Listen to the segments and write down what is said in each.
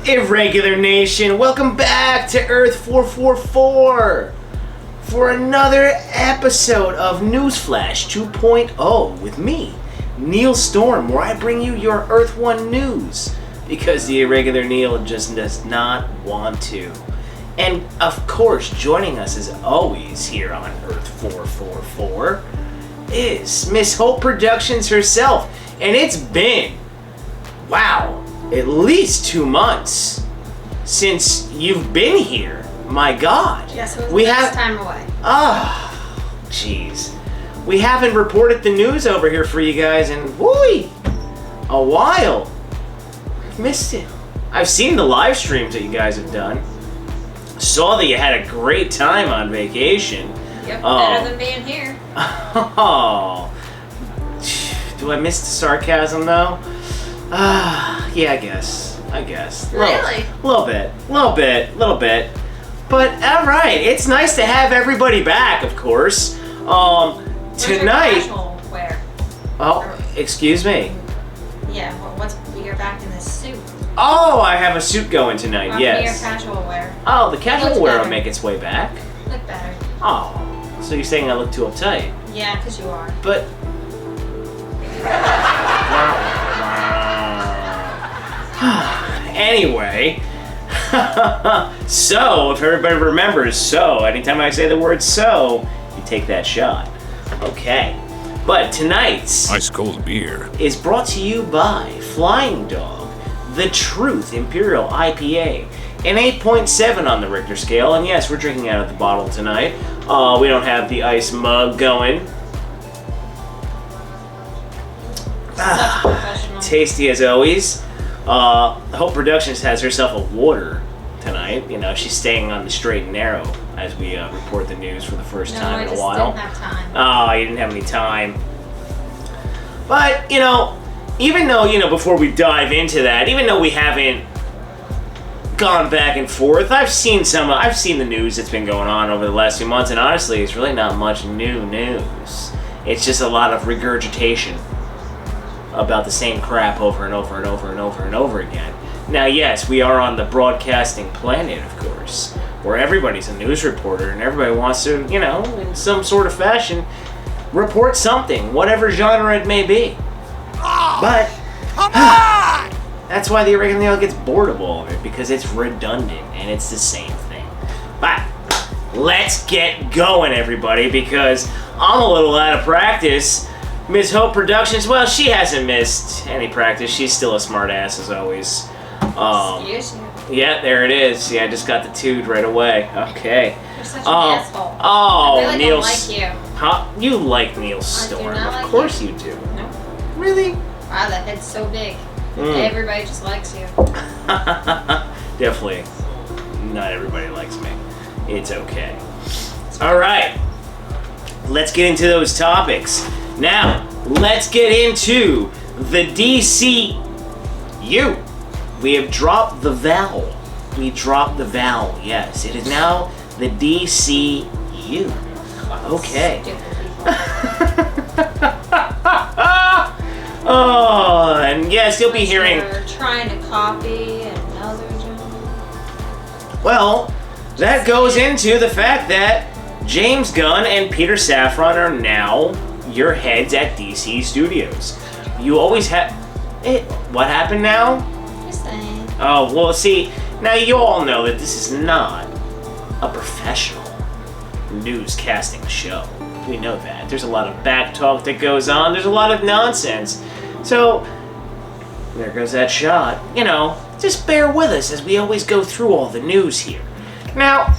Irregular Nation, welcome back to Earth 444 for another episode of Newsflash 2.0 with me, Neil Storm, where I bring you your Earth 1 news because the Irregular Neil just does not want to. And of course, joining us as always here on Earth 444 is Miss Hope Productions herself, and it's been, wow, at least 2 months since you've been here. My God. Yes, it was the best time away. Jeez. We haven't reported the news over here for you guys in, a while. I've missed it. I've seen the live streams that you guys have done. Saw that you had a great time on vacation. Yep, better than being here. Oh. Do I miss the sarcasm though? Yeah, I guess. Really? Little bit. But alright, it's nice to have everybody back, of course. Where's your casual wear? Oh, excuse me. Yeah, you're back in this suit. Oh, I have a suit going tonight, Your yes. casual wear. Oh, the casual Looks wear will better. make its way back. Look better. Oh, so you're saying I look too uptight? Yeah, because you are. But... Anyway, so, if everybody remembers so, anytime I say the word so, you take that shot. Okay. But tonight's Ice cold beer is brought to you by Flying Dog, The Truth Imperial IPA, an 8.7 on the Richter scale, and yes, we're drinking out of the bottle tonight. We don't have the ice mug going. Such professional. Tasty as always. Hope Productions has herself a water tonight. You know, she's staying on the straight and narrow as we report the news for the first time in a while. No, I just didn't have time. Oh, you didn't have any time. But, you know, even though, before we dive into that, even though we haven't gone back and forth, I've seen the news that's been going on over the last few months, and honestly, it's really not much new news. It's just a lot of regurgitation about the same crap over and over and over and over and over again. Now, yes, we are on the broadcasting planet, of course, where everybody's a news reporter and everybody wants to, in some sort of fashion, report something, whatever genre it may be. But that's why the Irregular Neil gets bored of all of it, because it's redundant and it's the same thing. But let's get going, everybody, because I'm a little out of practice. Miss Hope Productions, well, she hasn't missed any practice. She's still a smart ass as always. Excuse you. Yeah, there it is. Yeah, I just got the toot right away. Okay. You're such an asshole. Oh, I really Neil. don't like you. Huh? You like Neil I do Storm. not Of like course you. you do. No. Really? Wow, that head's so big. Everybody just likes you. Definitely. Not everybody likes me. It's okay. Alright. Let's get into those topics. Now, let's get into the DCU. We have dropped the vowel. We dropped the vowel, yes. It is now the DCU. Okay. Oh, and yes, you'll be hearing... They're trying to copy another genre. Well, that goes into the fact that James Gunn and Peter Safran are now your heads at DC Studios. You always have... What happened now? Just saying. Oh, well, see, now you all know that this is not a professional newscasting show. We know that. There's a lot of back talk that goes on. There's a lot of nonsense. So, there goes that shot. Just bear with us as we always go through all the news here. Now,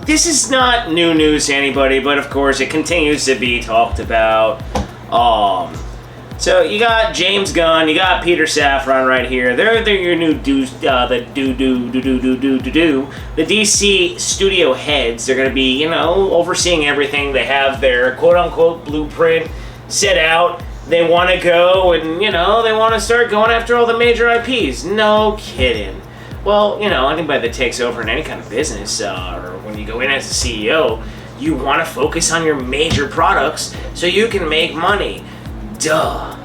this is not new news to anybody, but of course it continues to be talked about. So you got James Gunn, you got Peter Safran right here. They're your new the DC studio heads. They're gonna be, overseeing everything. They have their quote unquote blueprint set out. They want to go and they want to start going after all the major IPs. No kidding. Well, anybody that takes over in any kind of business, or when you go in as a CEO, you want to focus on your major products so you can make money. Duh.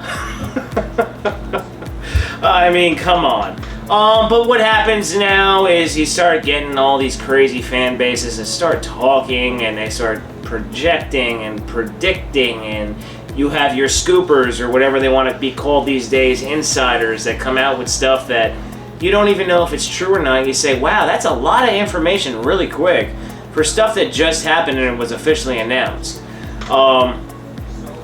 I mean, come on. But what happens now is you start getting all these crazy fan bases that start talking, and they start projecting and predicting, and you have your scoopers, or whatever they want to be called these days, insiders, that come out with stuff that you don't even know if it's true or not. You say, wow, that's a lot of information really quick for stuff that just happened and it was officially announced. So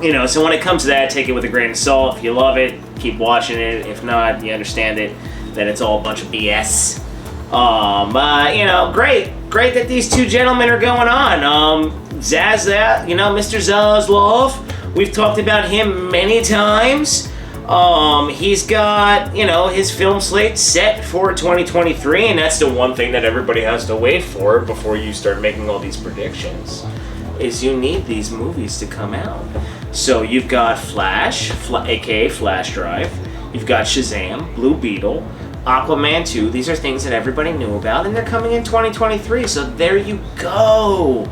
when it comes to that, take it with a grain of salt. If you love it, keep watching it. If not, you understand it, that it's all a bunch of BS. Great that these two gentlemen are going on. Mr. Zaslav, we've talked about him many times. He's got, his film slate set for 2023, and that's the one thing that everybody has to wait for before you start making all these predictions, is you need these movies to come out. So you've got Flash, aka Flash Drive, you've got Shazam, Blue Beetle, Aquaman 2. These are things that everybody knew about, and they're coming in 2023, so there you go.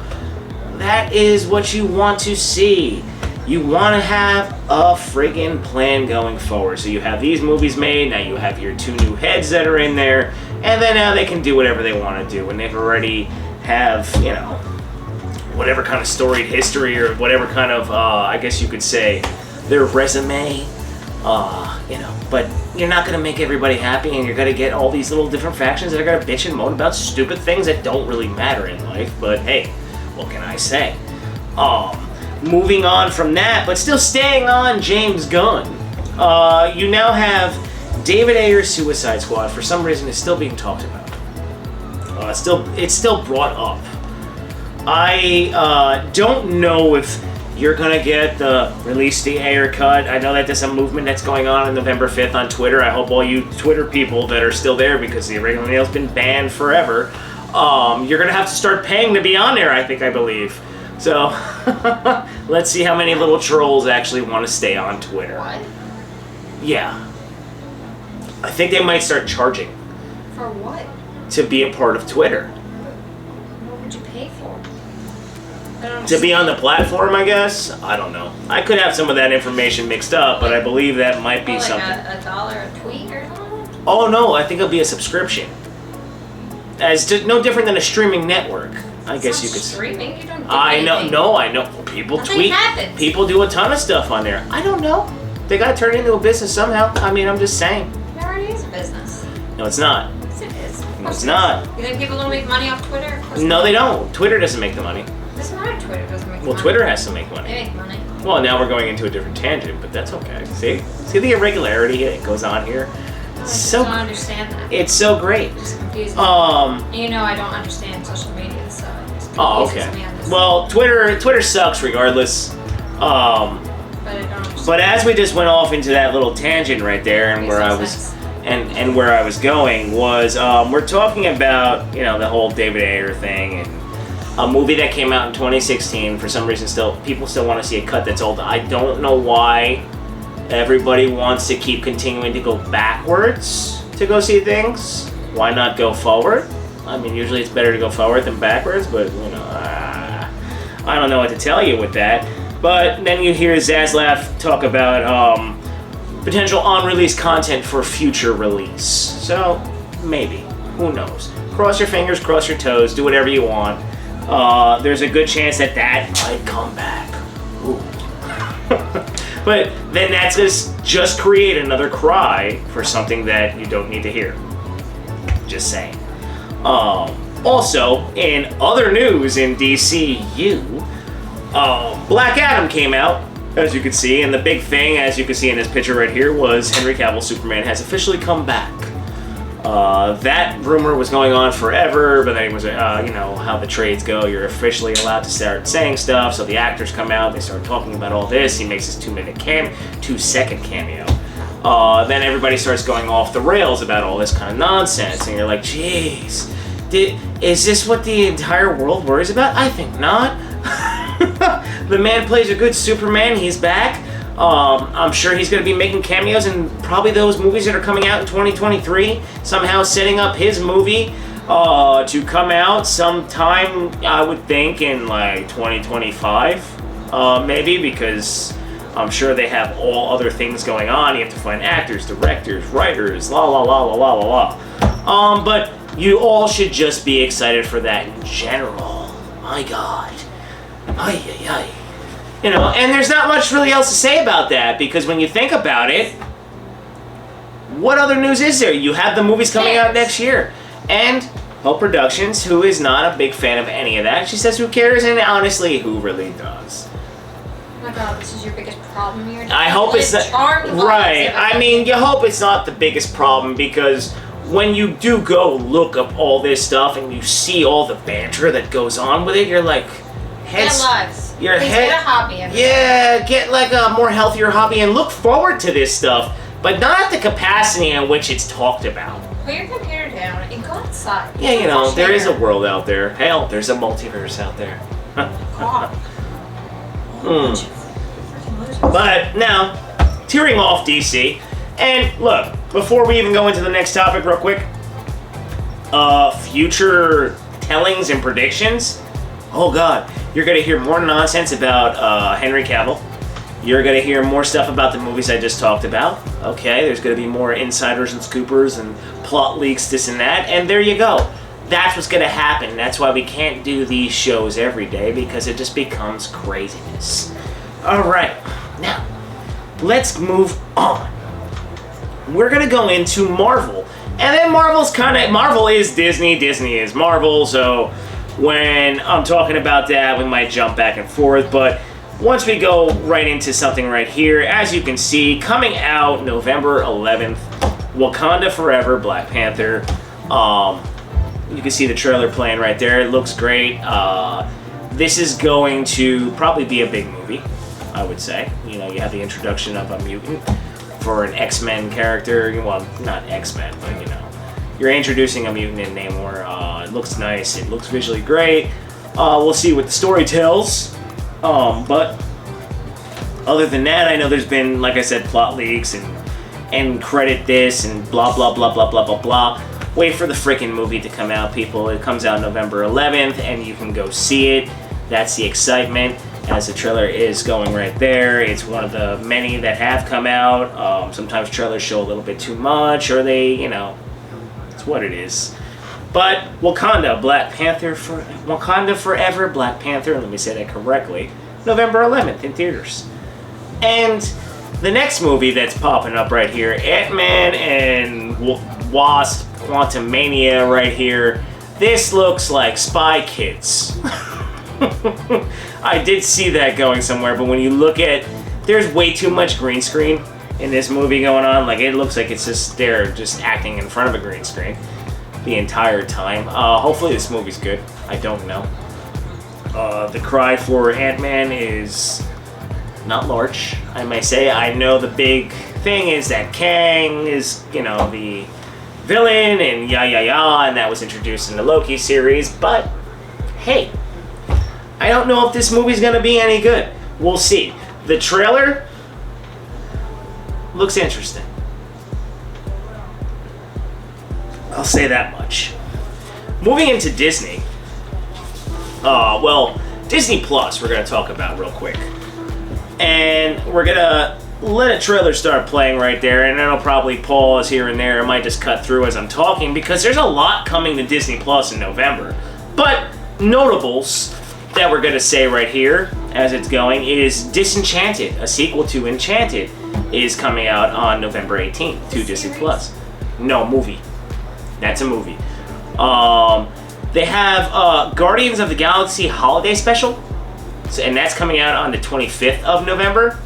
That is what you want to see. You want to have a friggin' plan going forward. So you have these movies made, now you have your two new heads that are in there, and then now they can do whatever they want to do, and they've already have, whatever kind of storied history, or whatever kind of, I guess you could say, their resume, but you're not going to make everybody happy, and you're going to get all these little different factions that are going to bitch and moan about stupid things that don't really matter in life, but hey, what can I say? Moving on from that, but still staying on James Gunn, you now have David Ayer's Suicide Squad. For some reason, is still being talked about. It's still brought up. I don't know if you're gonna get the release the Ayer cut. I know that there's a movement that's going on November 5th on Twitter. I hope all you Twitter people that are still there, because the Irregular Nail's been banned forever. You're gonna have to start paying to be on there, I believe. So, let's see how many little trolls actually want to stay on Twitter. What? Yeah. I think they might start charging. For what? To be a part of Twitter. What would you pay for? To be on the platform, I guess? I don't know. I could have some of that information mixed up, but I believe that might be something. Like $1 a tweet or something? Oh no, I think it'll be a subscription. No different than a streaming network. I guess you could. Streaming? You don't do I anything. know. People Nothing tweet. happens. People do a ton of stuff on there. I don't know. They gotta turn it into a business somehow. I mean, I'm just saying. It already is a business. No, it's not. Yes, it is. No, it's not. You think people don't make money off Twitter? Of course No, not. they don't. Twitter doesn't make the money. It doesn't matter. Twitter doesn't make Well, money. Twitter has to make They money. make money. Well, now we're going into a different tangent, but that's okay. See the irregularity that goes on here. I It's just so. don't understand that. It's so great. It's confusing. I don't understand social media, so it just Oh, confuses okay. me on this. Well, Twitter sucks regardless. But I don't understand. But as we just went off into that little tangent right there, and Makes where no I was, sense. and where I was going was, we're talking about the whole David Ayer thing, and a movie that came out in 2016. For some reason, people still want to see a cut that's old. I don't know why everybody wants to keep continuing to go backwards to go see things. Why not go forward? I mean, usually it's better to go forward than backwards, but I don't know what to tell you with that. But then you hear Zaslav talk about potential on-release content for future release. So, maybe. Who knows? Cross your fingers, cross your toes, do whatever you want. There's a good chance that might come back. Ooh. But then that's just create another cry for something that you don't need to hear. Just saying. Also, in other news in DCU, Black Adam came out, as you can see, and the big thing, as you can see in this picture right here, was Henry Cavill's Superman has officially come back. That rumor was going on forever, but then it was, how the trades go. You're officially allowed to start saying stuff, so the actors come out, they start talking about all this. He makes his 2-second cameo. Then everybody starts going off the rails about all this kind of nonsense, and you're like, jeez, is this what the entire world worries about? I think not. The man plays a good Superman, he's back. I'm sure he's going to be making cameos in probably those movies that are coming out in 2023, somehow setting up his movie to come out sometime, I would think, in like 2025, maybe, because I'm sure they have all other things going on. You have to find actors, directors, writers, la la la la la la la. But you all should just be excited for that in general. My God. Ay, ay, ay. You know, and there's not much really else to say about that, because when you think about it, what other news is there? You have the movies coming out next year. And Hope Productions, who is not a big fan of any of that, she says who cares, and honestly, who really does? Oh my God, this is your biggest problem here. I hope it's not. Right. I mean, you hope it's not the biggest problem, because when you do go look up all this stuff and you see all the banter that goes on with it, you're like, Get lives. Your Please head. get a hobby. Yeah, get like a more healthier hobby and look forward to this stuff, but not at the capacity in which it's talked about. Put your computer down and go outside. Yeah, you know, there is a world out there. Hell, there's a multiverse out there. God. But now, tearing off DC, and look, before we even go into the next topic real quick, future tellings and predictions. Oh God, you're gonna hear more nonsense about Henry Cavill. You're gonna hear more stuff about the movies I just talked about. Okay, there's gonna be more insiders and scoopers and plot leaks, this and that, and there you go. That's what's gonna happen. That's why we can't do these shows every day, because it just becomes craziness. Alright, now, let's move on. We're gonna go into Marvel. And then Marvel is Disney, Disney is Marvel, so when I'm talking about that, we might jump back and forth, but once we go right into something right here, as you can see, coming out November 11th, Wakanda Forever, Black Panther. You can see the trailer playing right there. It looks great. This is going to probably be a big movie, I would say. You know, you have the introduction of a mutant for an X-Men character. Well, not X-Men, but you know, you're introducing a mutant in Namor. It looks nice. It looks visually great. We'll see what the story tells. But other than that, I know there's been, like I said, plot leaks and credit this and blah blah blah blah blah blah blah. Wait for the freaking movie to come out, people. It comes out November 11th, and you can go see it. That's the excitement, as the trailer is going right there. It's one of the many that have come out. Sometimes trailers show a little bit too much, or they, you know, it's what it is. But Wakanda Forever, Black Panther, let me say that correctly, November 11th in theaters. And the next movie that's popping up right here, Ant-Man and Wasp, Quantumania right here. This looks like Spy Kids. I did see that going somewhere, but when you look at, there's way too much green screen in this movie going on. Like, it looks like it's just, they're just acting in front of a green screen the entire time. Hopefully this movie's good. I don't know. The cry for Ant-Man is not large, I may say. I know the big thing is that Kang is, you know, the villain and and that was introduced in the Loki series, but hey, I don't know if this movie's gonna be any good. We'll see. The trailer looks interesting. I'll say that much. Moving into Disney. Disney Plus we're going to talk about real quick. And we're going to let a trailer start playing right there, and it'll probably pause here and there. It might just cut through as I'm talking, because there's a lot coming to Disney Plus in November. But notables that we're going to say right here as it's going is Disenchanted, a sequel to Enchanted, is coming out on November 18th to Disney Plus. No, movie. That's a movie. They have Guardians of the Galaxy Holiday Special, and that's coming out on the 25th of November.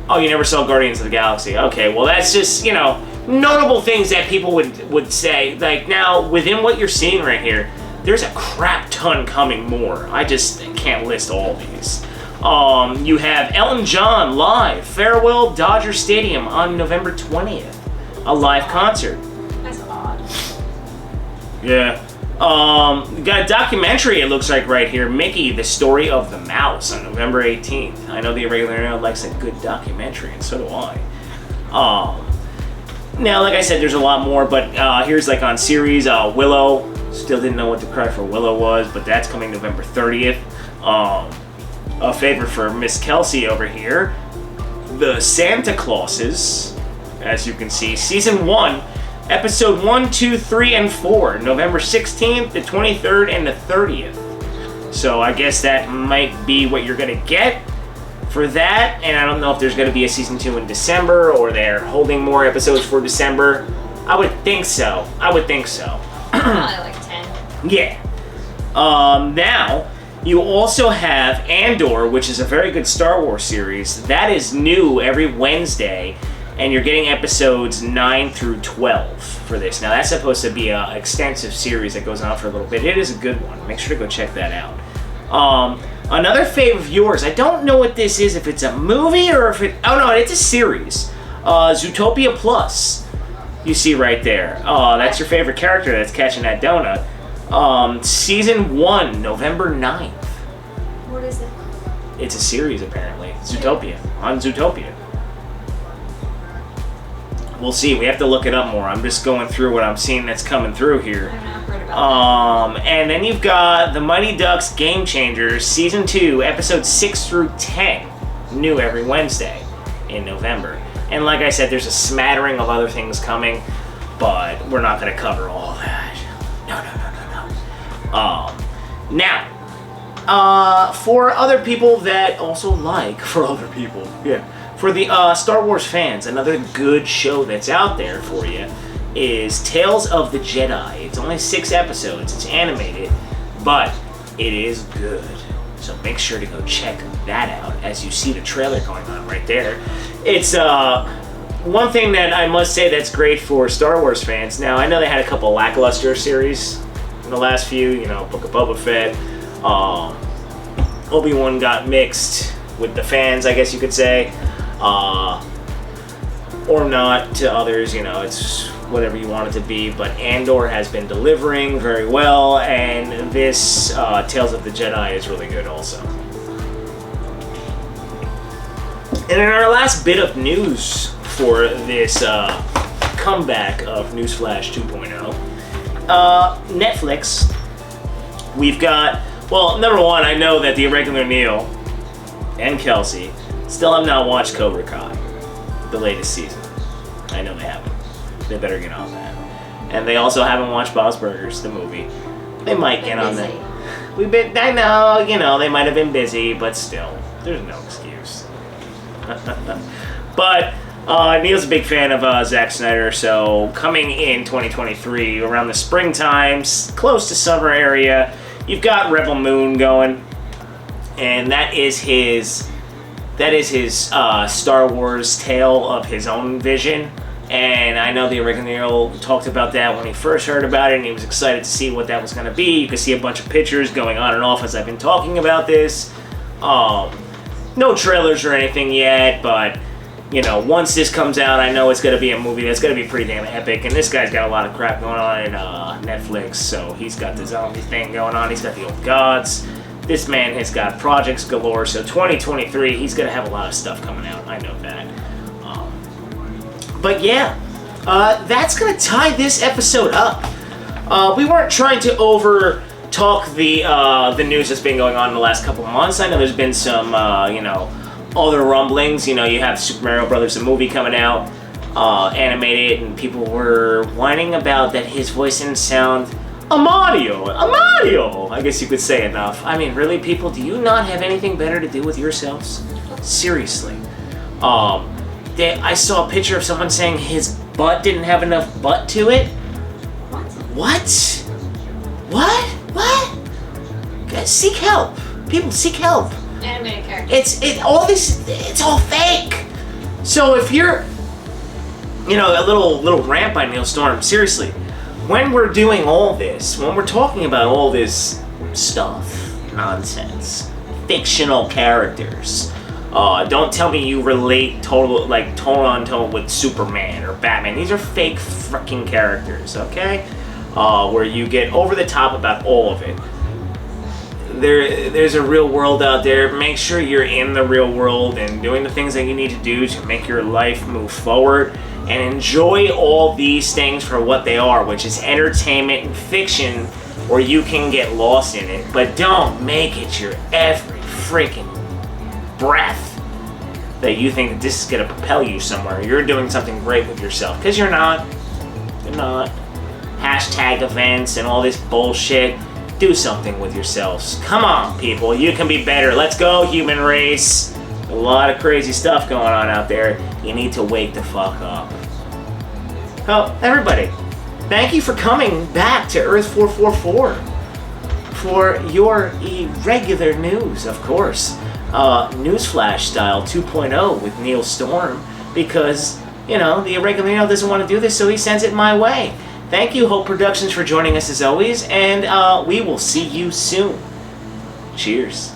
Oh, you never saw Guardians of the Galaxy? Okay, well that's just, you know, notable things that people would say. Like, now, within what you're seeing right here, there's a crap ton coming more. I just can't list all these. You have Elton John live, Farewell Dodger Stadium on November 20th. A live concert. That's odd. Yeah. We got a documentary, it looks like right here, Mickey, the Story of the Mouse, on November 18th. I know the Irregular Newscast likes a good documentary, and so do I. Now, like I said, there's a lot more, but here's like on series, Willow. Still didn't know what the cry for Willow was, but that's coming November 30th. a favorite for Miss Kelsey over here, the Santa Clauses, as you can see, Season 1, Episode 1, 2, 3, and 4, November 16th, the 23rd, and the 30th. So I guess that might be what you're going to get for that, and I don't know if there's going to be a Season 2 in December, or they're holding more episodes for December. I would think so. Probably like 10. Yeah. Now, you also have Andor, which is a very good Star Wars series. That is new every Wednesday, and you're getting episodes 9 through 12 for this. Now, that's supposed to be an extensive series that goes on for a little bit. It is a good one. Make sure to go check that out. Another favorite of yours, I don't know what this is, if it's a movie or if it... Oh, no, it's a series. Zootopia Plus. You see right there. That's your favorite character that's catching that donut. Season 1, November 9th. What is it? It's a series, apparently. Zootopia. On Zootopia. We'll see. We have to look it up more. I'm just going through what I'm seeing that's coming through here. I've not heard about that. And then you've got The Mighty Ducks Game Changers, Season 2, Episodes 6 through 10. New every Wednesday in November. And like I said, there's a smattering of other things coming, but we're not going to cover all that. No. Now, for other people that also like, for the Star Wars fans, another good show that's out there for you is Tales of the Jedi. It's only 6 episodes, it's animated, but it is good. So make sure to go check that out as you see the trailer going on right there. It's one thing that I must say that's great for Star Wars fans. Now, I know they had a couple lackluster series in the last few, Book of Boba Fett. Obi-Wan got mixed with the fans, I guess you could say. Or not to others, it's whatever you want it to be. But Andor has been delivering very well, and this Tales of the Jedi is really good also. And in our last bit of news for this comeback of Newsflash 2.0, Netflix, we've got, well, number one, I know that the Irregular Neil and Kelsey still have not watched Cobra Kai, the latest season. I know they haven't. They better get on that. And they also haven't watched Bob's Burgers, the movie. They might get on that. I know, they might have been busy, but still, there's no excuse. But Neil's a big fan of Zack Snyder, so coming in 2023, around the springtime, close to summer area, you've got Rebel Moon going, and that is his Star Wars tale of his own vision. And I know the original talked about that when he first heard about it, and he was excited to see what that was going to be. You can see a bunch of pictures going on and off as I've been talking about this. No trailers or anything yet, but once this comes out, I know it's going to be a movie that's going to be pretty damn epic. And this guy's got a lot of crap going on in Netflix, so he's got the zombie thing going on. He's got the old gods. This man has got projects galore, so 2023, he's going to have a lot of stuff coming out. I know that. But yeah, that's going to tie this episode up. We weren't trying to over talk the news that's been going on in the last couple months. I know there's been some, other rumblings. You have Super Mario Brothers, the movie coming out, animated, and people were whining about that his voice didn't sound a Mario, I guess you could say enough. I mean, really, people, do you not have anything better to do with yourselves? Seriously. I saw a picture of someone saying his butt didn't have enough butt to it. What? Guys, seek help. People, seek help. Animated characters. It's all fake. So if you're, a little rant by Neil Storm, seriously, when we're doing all this, when we're talking about all this stuff, nonsense, fictional characters, don't tell me you relate toe on toe with Superman or Batman. These are fake freaking characters, okay? Where you get over the top about all of it. There's a real world out there. Make sure you're in the real world and doing the things that you need to do to make your life move forward, and enjoy all these things for what they are, which is entertainment and fiction, where you can get lost in it, but don't make it your every freaking breath that you think that this is going to propel you somewhere. You're doing something great with yourself. Because you're not. You're not. Hashtag events and all this bullshit. Do something with yourselves. Come on, people. You can be better. Let's go, human race. A lot of crazy stuff going on out there. You need to wake the fuck up. Well, everybody, thank you for coming back to Earth 444 for your irregular news, of course. Newsflash style 2.0 with Neil Storm, because, you know, the irregular Neil doesn't want to do this, so he sends it my way. Thank you, Hope Productions, for joining us as always, and we will see you soon. Cheers.